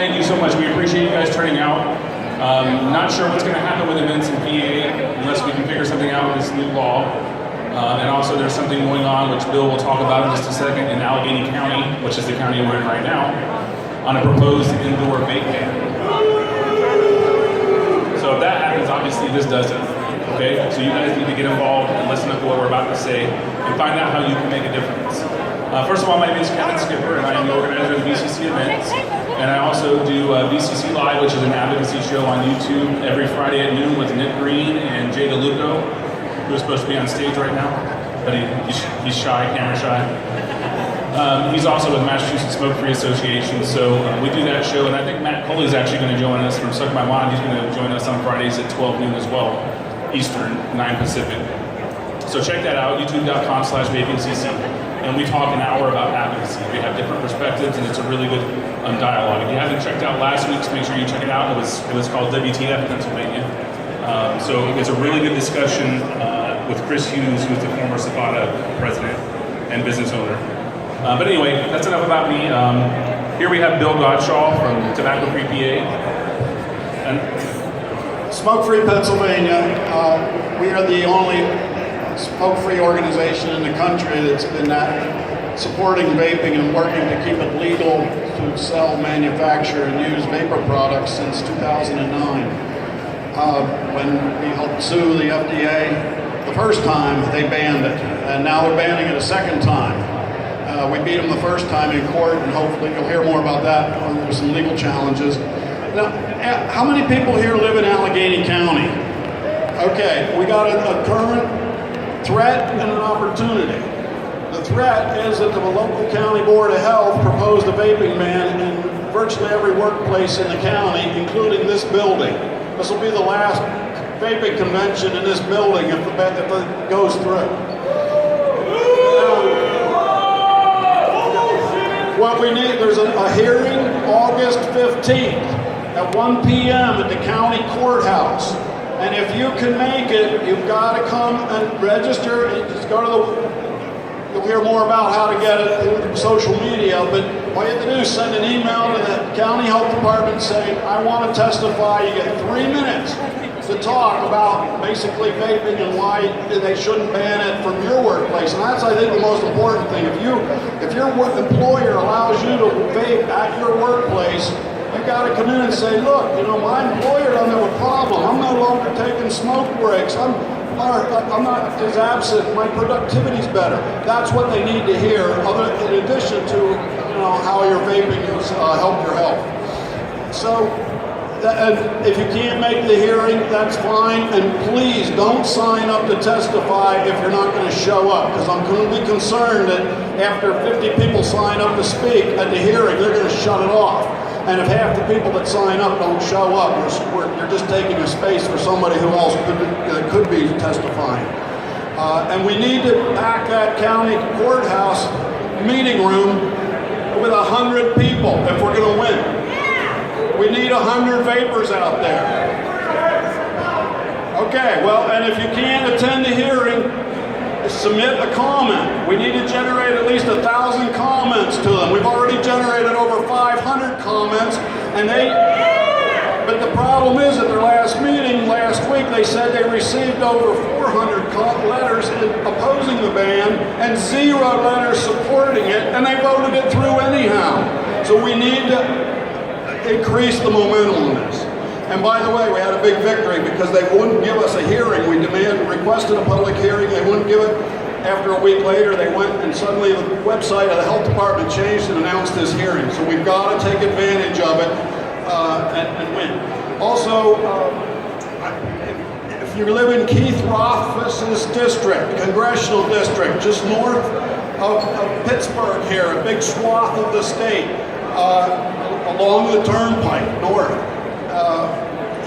Thank you so much. We appreciate you guys turning out. Not sure what's going to happen with events in PA unless we can figure something out with this new law. And also there's something going on, which Bill will talk about in just a second, in Allegheny County, which is the county we're in right now, on a proposed indoor vape ban. So if that happens, obviously this doesn't. Okay? So you guys need to get involved and listen to what we're about to say and find out how you can make a difference. First of all, my name is Kevin Skipper, and I am the organizer of the VCC events. And I also do VCC Live, which is an advocacy show on YouTube every Friday at noon with Nick Green and Jay DeLuco, who is supposed to be on stage right now, but he's shy, camera shy. He's also with Massachusetts Smoke-Free Association, so we do that show, and I think Matt Coley is actually going to join us from Suck My Wand. He's going to join us on Fridays at 12 noon as well, Eastern, 9 Pacific. So check that out, youtube.com/VapingCC. And we talk an hour about advocacy. We have different perspectives, and it's a really good dialogue. If you haven't checked out last week's, make sure you check it out. It was called WTF Pennsylvania. So it's a really good discussion with Chris Hughes, who's the former Zapata president and business owner. But anyway, that's enough about me. Here we have Bill Godshaw from Tobacco Free PA. And Smoke-Free Pennsylvania, we are the only smoke-free organization in the country that's been supporting vaping and working to keep it legal to sell, manufacture, and use vapor products since 2009. When we helped sue the FDA the first time, they banned it, and now they're banning it a second time. We beat them the first time in court, and hopefully you'll hear more about that. There's some legal challenges. Now, how many people here live in Allegheny County? Okay, we got a current threat and an opportunity. The threat is that the local county board of health proposed a vaping ban in virtually every workplace in the county, including this building. This will be the last vaping convention in this building if it goes through. What we need, there's a hearing August 15th at 1 p.m. at the county courthouse. And if you can make it, you've got to come and register. And just go to you'll hear more about how to get it through social media, but all you have to do is send an email to the county health department saying, I want to testify. You get 3 minutes to talk about basically vaping and why they shouldn't ban it from your workplace. And that's, I think, the most important thing. If your employer allows you to vape at your workplace, you got to come in and say, look, you know, my employer doesn't have a problem. I'm no longer taking smoke breaks. I'm not as absent. My productivity's better. That's what they need to hear, in addition to, you know, how your vaping has helped your health. So, and if you can't make the hearing, that's fine. And please don't sign up to testify if you're not going to show up, because I'm going to be concerned that after 50 people sign up to speak at the hearing, they're going to shut it off. And if half the people that sign up don't show up, you're just taking a space for somebody who else could be testifying. And we need to pack that county courthouse meeting room with 100 people if we're going to win. We need 100 vapors out there. Okay, well, and if you can't attend the hearing, submit a comment. We need to generate at least 1,000 comments to them. We've already generated over 500 comments, but the problem is at their last meeting last week, they said they received over 400 letters opposing the ban and 0 letters supporting it, and they voted it through anyhow. So we need to increase the momentum on this. And by the way, we had a big victory because they wouldn't give us a hearing. We requested a public hearing, they wouldn't give it. After a week later, they went and suddenly the website of the health department changed and announced this hearing. So we've got to take advantage of it and win. Also, if you live in Keith Rothfuss's district, congressional district, just north of Pittsburgh here, a big swath of the state, along the turnpike north.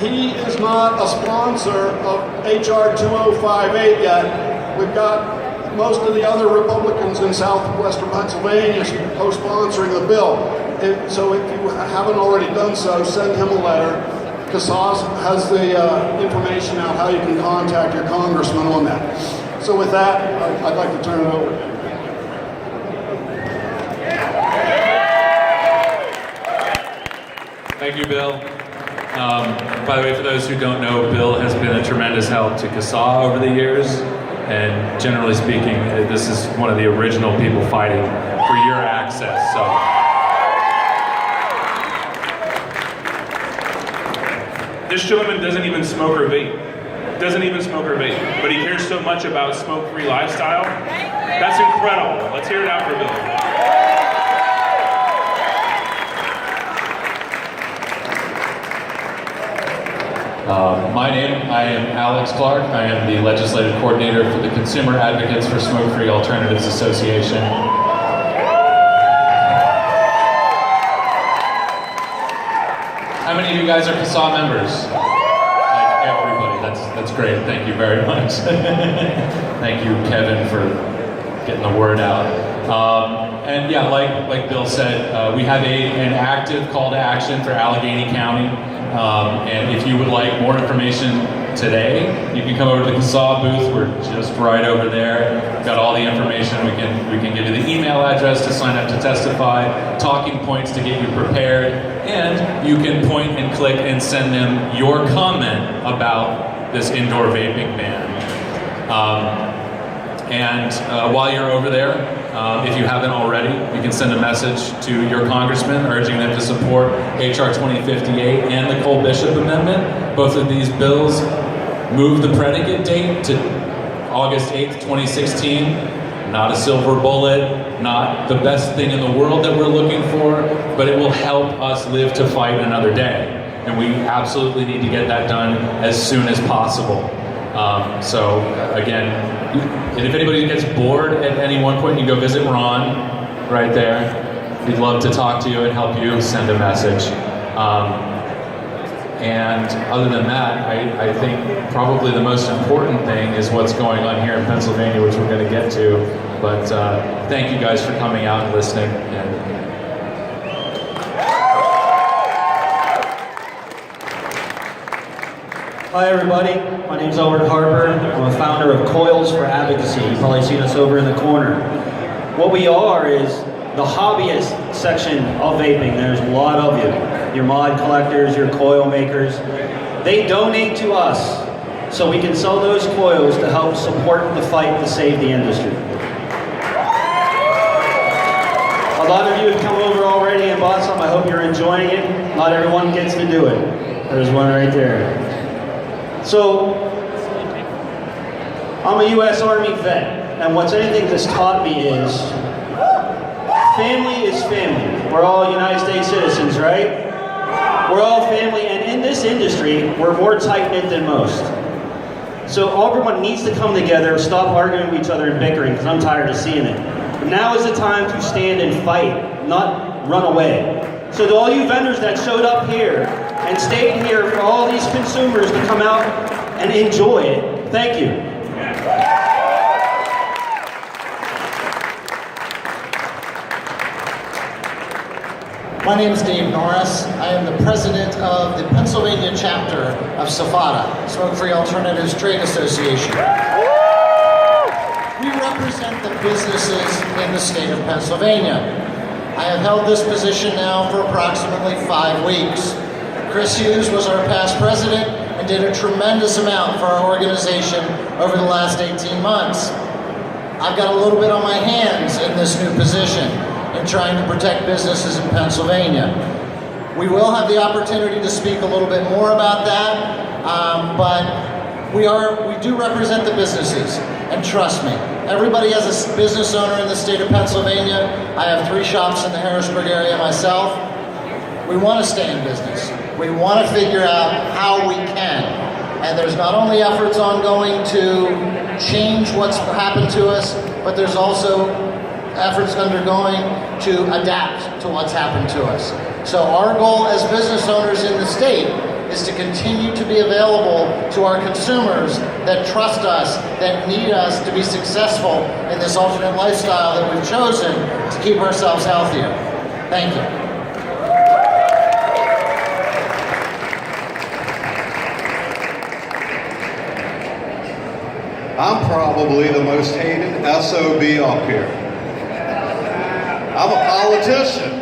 He is not a sponsor of H.R. 2058 yet. We've got most of the other Republicans in southwestern Pennsylvania co-sponsoring the bill. So if you haven't already done so, send him a letter. Casas has the information out how you can contact your congressman on that. So with that, I'd like to turn it over. Thank you, Bill. By the way, for those who don't know, Bill has been a tremendous help to CASA over the years, and generally speaking, this is one of the original people fighting for your access. So, this gentleman doesn't even smoke or vape. Doesn't even smoke or vape, but he cares so much about smoke-free lifestyle. That's incredible. Let's hear it out for Bill. I am Alex Clark. I am the legislative coordinator for the Consumer Advocates for Smoke-Free Alternatives Association. How many of you guys are CASA members? Like everybody. That's great. Thank you very much. Thank you, Kevin, for getting the word out. And yeah, like Bill said, we have an active call to action for Allegheny County. And if you would like more information today, you can come over to the CASA booth. We're just right over there. We've got all the information. We can give you the email address to sign up to testify, talking points to get you prepared, and you can point and click and send them your comment about this indoor vaping ban. While you're over there, if you haven't already, you can send a message to your congressman urging them to support H.R. 2058 and the Cole Bishop Amendment. Both of these bills move the predicate date to August 8th, 2016. Not a silver bullet, not the best thing in the world that we're looking for, but it will help us live to fight another day. And we absolutely need to get that done as soon as possible. So again, and if anybody gets bored at any one point, you can go visit Ron right there. We'd love to talk to you and help you send a message. And other than that, I think probably the most important thing is what's going on here in Pennsylvania, which we're going to get to. But thank you guys for coming out and listening. Hi everybody, my name is Albert Harper. I'm a founder of Coils for Advocacy. You've probably seen us over in the corner. What we are is the hobbyist section of vaping. There's a lot of you. Your mod collectors, your coil makers. They donate to us so we can sell those coils to help support the fight to save the industry. A lot of you have come over already and bought some. I hope you're enjoying it. Not everyone gets to do it. There's one right there. So, I'm a U.S. Army vet, and what's anything that's taught me is family is family. We're all United States citizens, right? We're all family, and in this industry, we're more tight-knit than most. So everyone needs to come together, stop arguing with each other and bickering, because I'm tired of seeing it. But now is the time to stand and fight, not run away. So to all you vendors that showed up here and stayed here for all these consumers to come out and enjoy it, thank you. My name is Dave Norris. I am the president of the Pennsylvania chapter of SFATA, Smoke-Free Alternatives Trade Association. We represent the businesses in the state of Pennsylvania. I have held this position now for approximately 5 weeks. Chris Hughes was our past president and did a tremendous amount for our organization over the last 18 months. I've got a little bit on my hands in this new position in trying to protect businesses in Pennsylvania. We will have the opportunity to speak a little bit more about that, but we do represent the businesses, and trust me, everybody has a business owner in the state of Pennsylvania. I have 3 shops in the Harrisburg area myself. We want to stay in business. We want to figure out how we can. And there's not only efforts ongoing to change what's happened to us, but there's also efforts undergoing to adapt to what's happened to us. So our goal as business owners in the state is to continue to be available to our consumers that trust us, that need us to be successful in this alternate lifestyle that we've chosen to keep ourselves healthier. Thank you. I'm probably the most hated SOB up here. I'm a politician.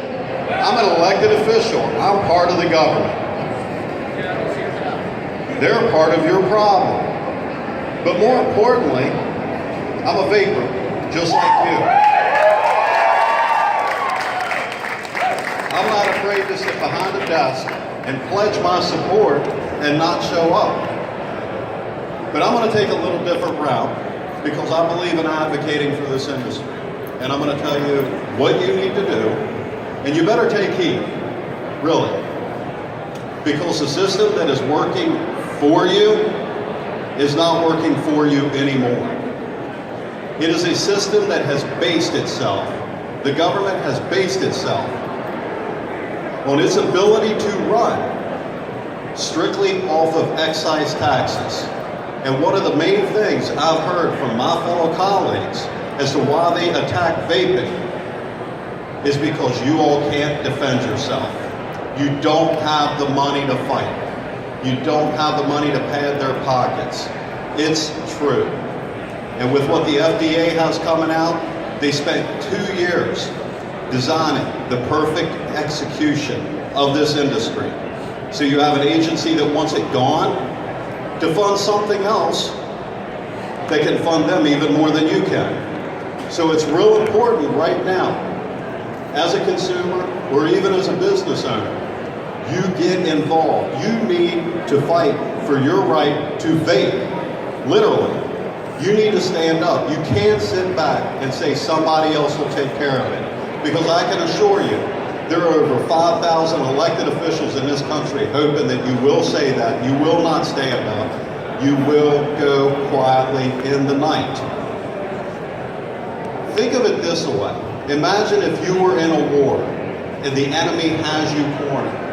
I'm an elected official. I'm part of the government. They're a part of your problem. But more importantly, I'm a vapor, just like you. I'm not afraid to sit behind a desk and pledge my support and not show up. But I'm going to take a little different route because I believe in advocating for this industry. And I'm going to tell you what you need to do, and you better take heed, really. Because the system that is working for you is not working for you anymore. It is a system that has based itself, the government has based itself on its ability to run strictly off of excise taxes. And one of the main things I've heard from my fellow colleagues as to why they attack vaping is because you all can't defend yourself. You don't have the money to fight. You don't have the money to pad their pockets. It's true. And with what the FDA has coming out, they spent 2 years designing the perfect execution of this industry. So you have an agency that wants it gone to fund something else that can fund them even more than you can. So it's real important right now, as a consumer or even as a business owner, you get involved. You need to fight for your right to vape, literally. You need to stand up. You can't sit back and say somebody else will take care of it. Because I can assure you, there are over 5,000 elected officials in this country hoping that you will say that. You will not stand up. You will go quietly in the night. Think of it this way. Imagine if you were in a war and the enemy has you cornered.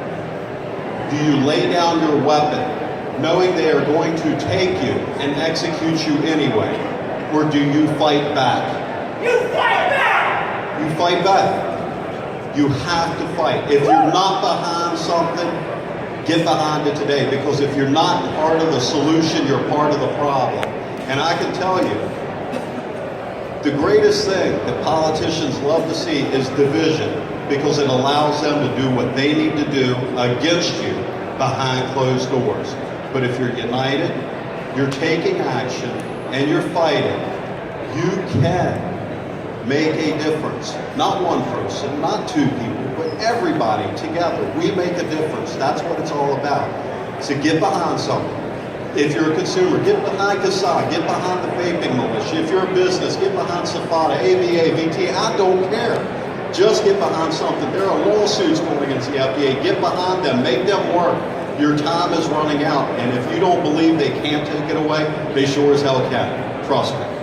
Do you lay down your weapon knowing they are going to take you and execute you anyway? Or do you fight back? You fight back! You fight back. You have to fight. If you're not behind something, get behind it today. Because if you're not part of the solution, you're part of the problem. And I can tell you, the greatest thing that politicians love to see is division, because it allows them to do what they need to do against you behind closed doors. But if you're united, you're taking action, and you're fighting, you can make a difference. Not one person, not two people, but everybody together. We make a difference. That's what it's all about. So get behind something. If you're a consumer, get behind CASA, get behind the vaping militia. If you're a business, get behind SAFADA, ABA, VT, I don't care. Just get behind something. There are lawsuits going against the FDA. Get behind them, make them work. Your time is running out, and if you don't believe they can't take it away, they sure as hell can. Trust me.